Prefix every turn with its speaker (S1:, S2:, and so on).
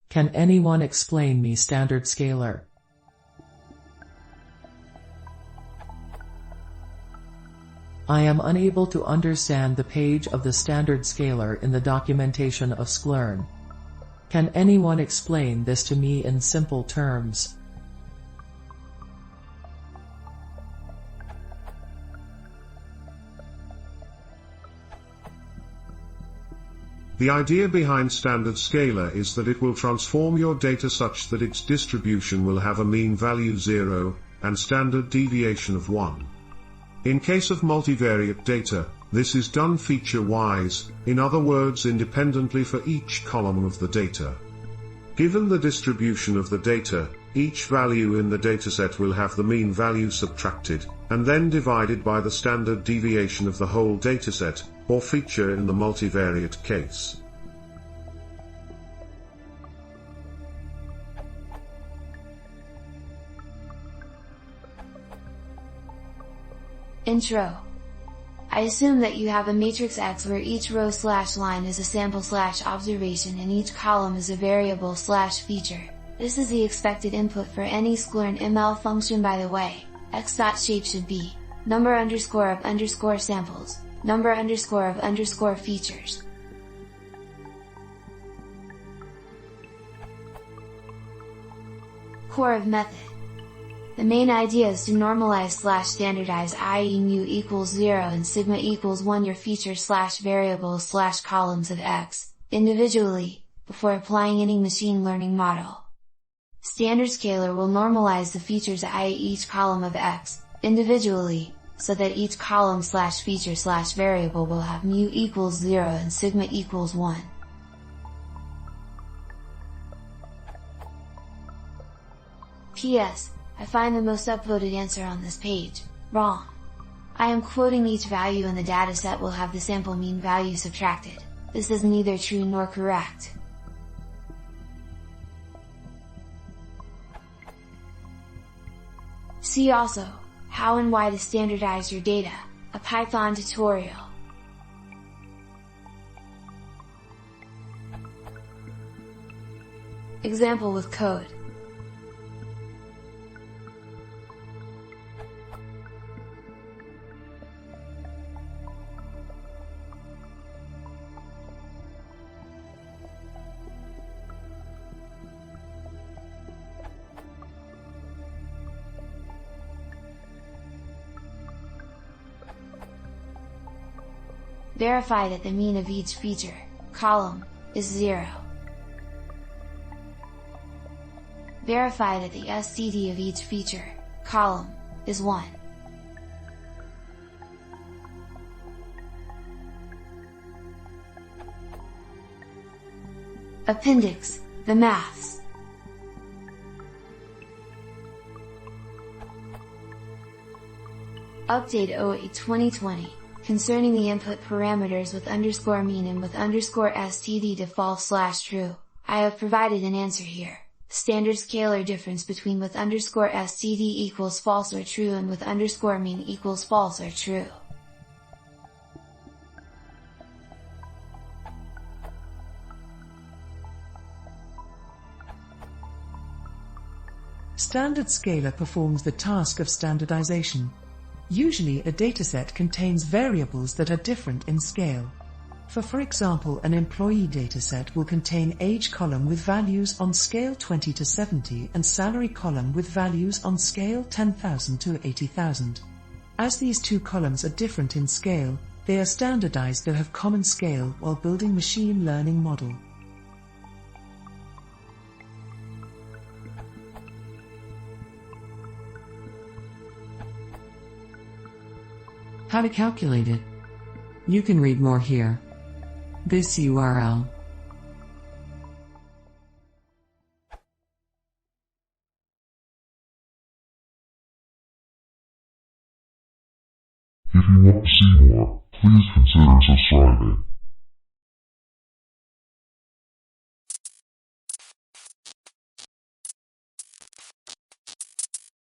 S1: Can anyone explain me StandardScaler? I am unable to understand the page of the StandardScaler in the documentation of scikitlearn. Can anyone explain this to me in simple terms?
S2: The idea behind StandardScaler is that it will transform your data such that its distribution will have a mean value 0, and standard deviation of 1. In case of multivariate data, this is done feature-wise, in other words independently for each column of the data. Given the distribution of the data, each value in the dataset will have the mean value subtracted, and then divided by the standard deviation of the whole dataset, or feature in the multivariate case.
S3: Intro. I assume that you have a matrix X where each row/line is a sample/observation and each column is a variable/feature. This is the expected input for any scikitlearn ML function. By the way, x.shape should be number_of_samples, number_of_features. Core of method. The main idea is to normalize/standardize, i.e. mu equals 0 and sigma equals 1 your features/variables/columns of X, individually, before applying any machine learning model. StandardScaler will normalize the features, i.e. each column of X, individually, so that each column/feature/variable will have mu equals 0 and sigma equals 1. PS. I find the most upvoted answer on this page wrong. I am quoting each value in the dataset will have the sample mean value subtracted. This is neither true nor correct. See also, how and why to standardize your data, a Python tutorial. Example with code. Verify that the mean of each feature, column, is 0. Verify that the STD of each feature, column, is 1. Appendix, the maths. Update 08-2020. Concerning the input parameters with _mean and with _std to false/true, I have provided an answer here. StandardScaler difference between with _std equals false or true and with _mean equals false or true.
S1: StandardScaler performs the task of standardization. Usually a dataset contains variables that are different in scale. For example, an employee dataset will contain age column with values on scale 20 to 70 and salary column with values on scale 10,000 to 80,000. As these two columns are different in scale, they are standardized to have common scale while building machine learning model. How to calculate it? You can read more here. This URL.
S4: If you want to see more, please consider subscribing.